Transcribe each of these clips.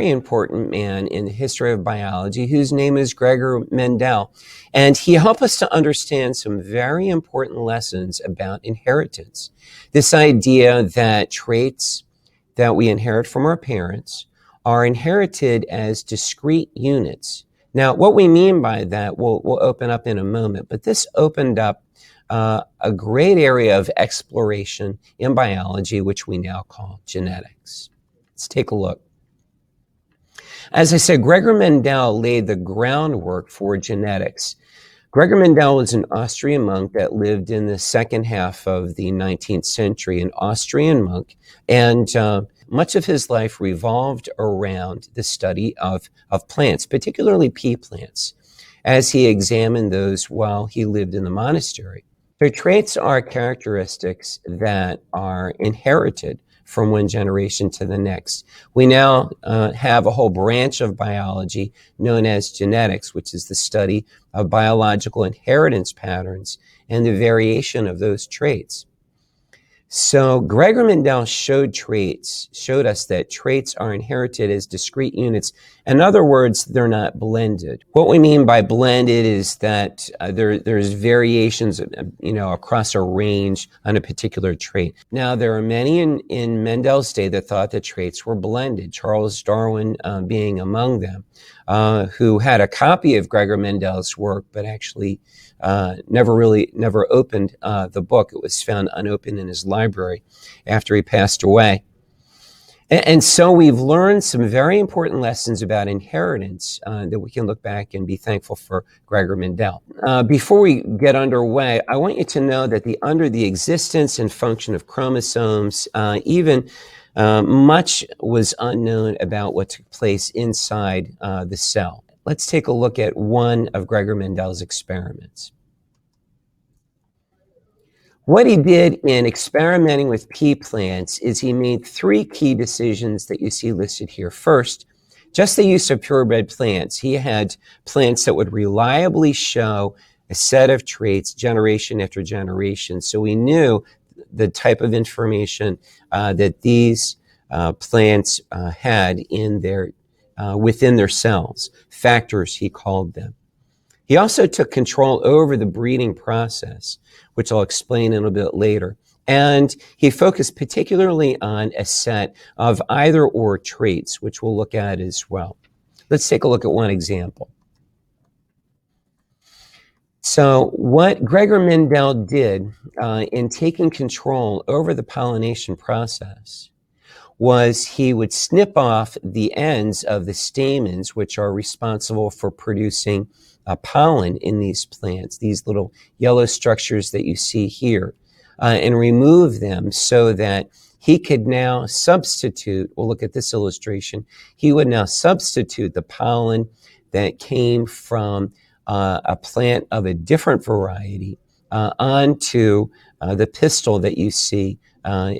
very important man in the history of biology whose name is Gregor Mendel. And he helped us to understand some very important lessons about inheritance. This idea that traits that we inherit from our parents are inherited as discrete units. Now, what we mean by that, we'll open up in a moment, but this opened up a great area of exploration in biology, which we now call genetics. Let's take a look. As I said, Gregor Mendel laid the groundwork for genetics. Gregor Mendel was an Austrian monk that lived in the second half of the 19th century, an Austrian monk, and much of his life revolved around the study of plants, particularly pea plants, as he examined those while he lived in the monastery. So traits are characteristics that are inherited from one generation to the next. We now have a whole branch of biology known as genetics, which is the study of biological inheritance patterns and the variation of those traits. So Gregor Mendel showed us that traits are inherited as discrete units. In other words, they're not blended. What we mean by blended is that there's variations, across a range on a particular trait. Now, there are many in Mendel's day that thought that traits were blended, Charles Darwin being among them, who had a copy of Gregor Mendel's work, but actually never opened the book. It was found unopened in his library after he passed away. And so we've learned some very important lessons about inheritance that we can look back and be thankful for Gregor Mendel. Before we get underway, I want you to know that under the existence and function of chromosomes, much was unknown about what took place inside the cell. Let's take a look at one of Gregor Mendel's experiments. What he did in experimenting with pea plants is he made three key decisions that you see listed here. First, just the use of purebred plants. He had plants that would reliably show a set of traits generation after generation. So we knew the type of information that these plants had within their cells, factors he called them. He also took control over the breeding process, which I'll explain a little bit later. And he focused particularly on a set of either or traits, which we'll look at as well. Let's take a look at one example. So what Gregor Mendel did in taking control over the pollination process was he would snip off the ends of the stamens, which are responsible for producing pollen in these plants, these little yellow structures that you see here, and remove them so that he could now substitute, we'll look at this illustration, he would now substitute the pollen that came from a plant of a different variety onto the pistil that you see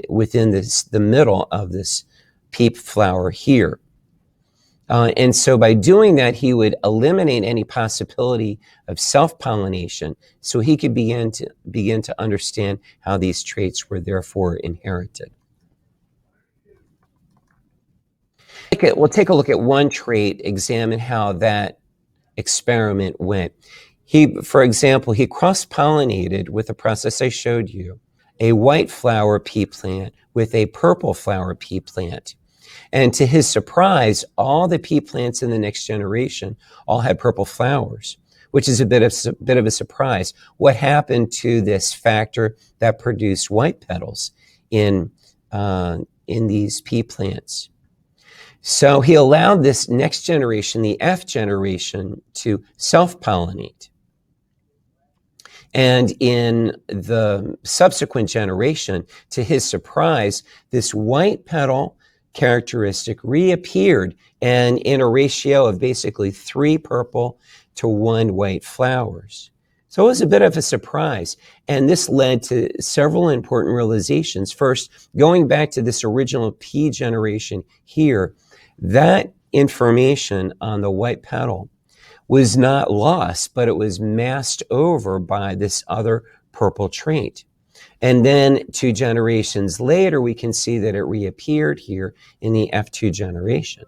within the middle of this pea flower here. And so by doing that, he would eliminate any possibility of self-pollination so he could begin to understand how these traits were therefore inherited. We'll take a look at one trait, examine how that experiment went. For example, he cross-pollinated with the process I showed you, a white flower pea plant with a purple flower pea plant. And to his surprise, all the pea plants in the next generation all had purple flowers, which is a bit of a surprise. What happened to this factor that produced white petals in these pea plants? So he allowed this next generation, the F generation, to self-pollinate. And in the subsequent generation, to his surprise, this white petal characteristic reappeared, and in a ratio of basically 3 purple to 1 white flowers. So it was a bit of a surprise, and this led to several important realizations. First, going back to this original pea generation here, that information on the white petal was not lost, but it was masked over by this other purple trait. And then 2 generations later, we can see that it reappeared here in the F2 generation.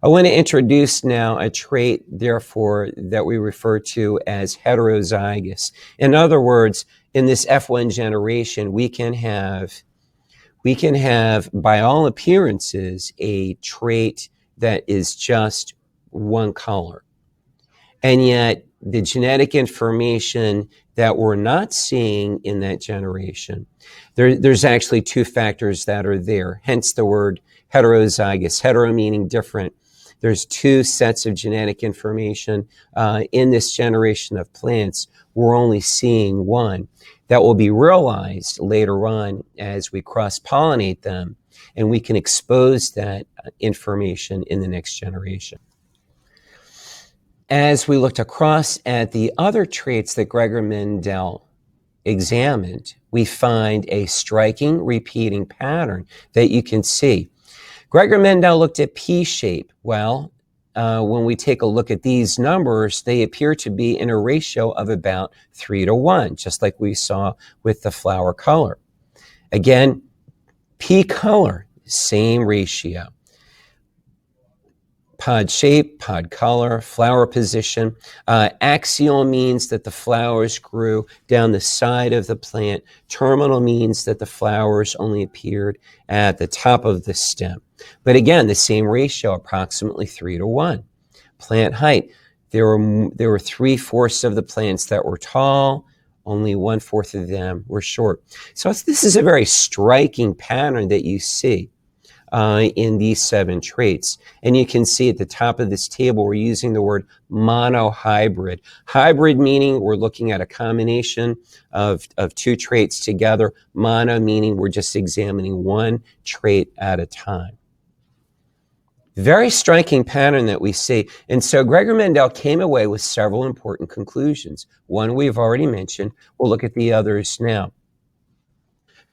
I want to introduce now a trait, therefore, that we refer to as heterozygous. In other words, in this F1 generation, we can have, by all appearances, a trait that is just one color. And yet, the genetic information that we're not seeing in that generation, there's actually two factors that are there, hence the word heterozygous, hetero meaning different. There's two sets of genetic information in this generation of plants. We're only seeing one. That will be realized later on as we cross-pollinate them, and we can expose that information in the next generation. As we looked across at the other traits that Gregor Mendel examined, we find a striking repeating pattern that you can see. Gregor Mendel looked at P shape. Well, when we take a look at these numbers, they appear to be in a ratio of about 3:1, just like we saw with the flower color. Again, P color, same ratio. Pod shape, pod color, flower position. Axial means that the flowers grew down the side of the plant. Terminal means that the flowers only appeared at the top of the stem. But again, the same ratio, approximately 3:1. Plant height. There were 3/4 of the plants that were tall. Only 1/4 of them were short. So this is a very striking pattern that you see in these 7 traits. And you can see at the top of this table, we're using the word monohybrid. Hybrid meaning we're looking at a combination of 2 traits together. Mono meaning we're just examining one trait at a time. Very striking pattern that we see. And so Gregor Mendel came away with several important conclusions. One we've already mentioned. We'll look at the others now.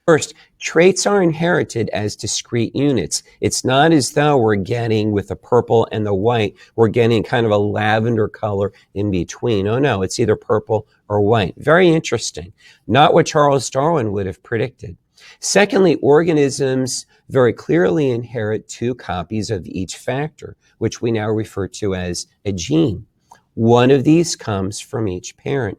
First, traits are inherited as discrete units. It's not as though we're getting, with the purple and the white, we're getting kind of a lavender color in between. Oh no, it's either purple or white. Very interesting. Not what Charles Darwin would have predicted. Secondly, organisms very clearly inherit 2 copies of each factor, which we now refer to as a gene. One of these comes from each parent.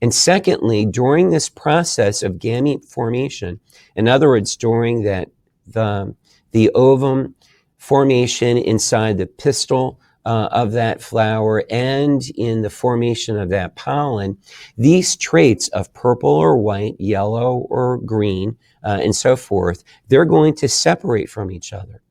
And secondly, during this process of gamete formation, in other words, during the ovum formation inside the pistil of that flower and in the formation of that pollen, these traits of purple or white, yellow or green, and so forth, they're going to separate from each other.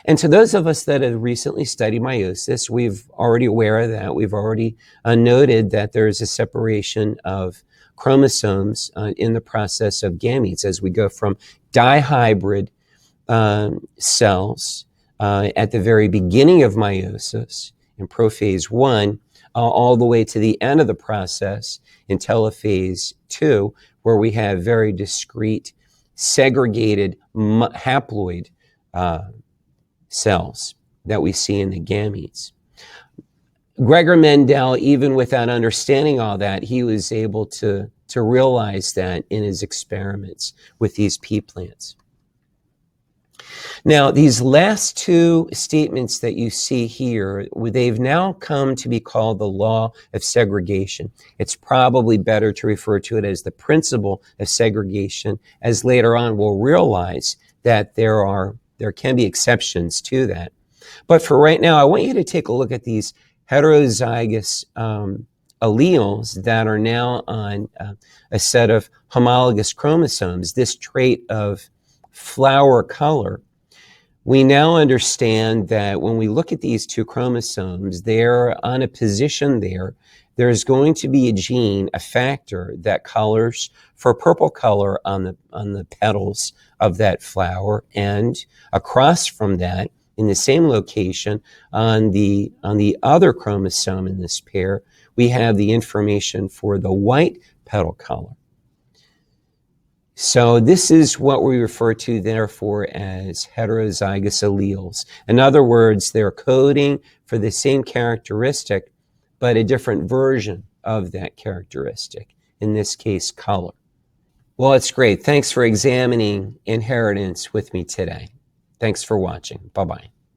And to those of us that have recently studied meiosis, we've already aware of that. We've already noted that there is a separation of chromosomes in the process of gametes as we go from dihybrid cells at the very beginning of meiosis in prophase 1 all the way to the end of the process in telophase 2, where we have very discrete, segregated haploid cells that we see in the gametes. Gregor Mendel, even without understanding all that, he was able to realize that in his experiments with these pea plants. Now, these last 2 statements that you see here, they've now come to be called the law of segregation. It's probably better to refer to it as the principle of segregation, as later on we'll realize that there can be exceptions to that. But for right now, I want you to take a look at these heterozygous alleles that are now on a set of homologous chromosomes, this trait of flower color. We now understand that when we look at these 2 chromosomes, they're on a position there. There's going to be a gene, a factor that colors for purple color on the petals of that flower, and across from that, in the same location, on the other chromosome in this pair, we have the information for the white petal color. So this is what we refer to, therefore, as heterozygous alleles. In other words, they're coding for the same characteristic, but a different version of that characteristic, in this case, color. Well, it's great. Thanks for examining inheritance with me today. Thanks for watching. Bye-bye.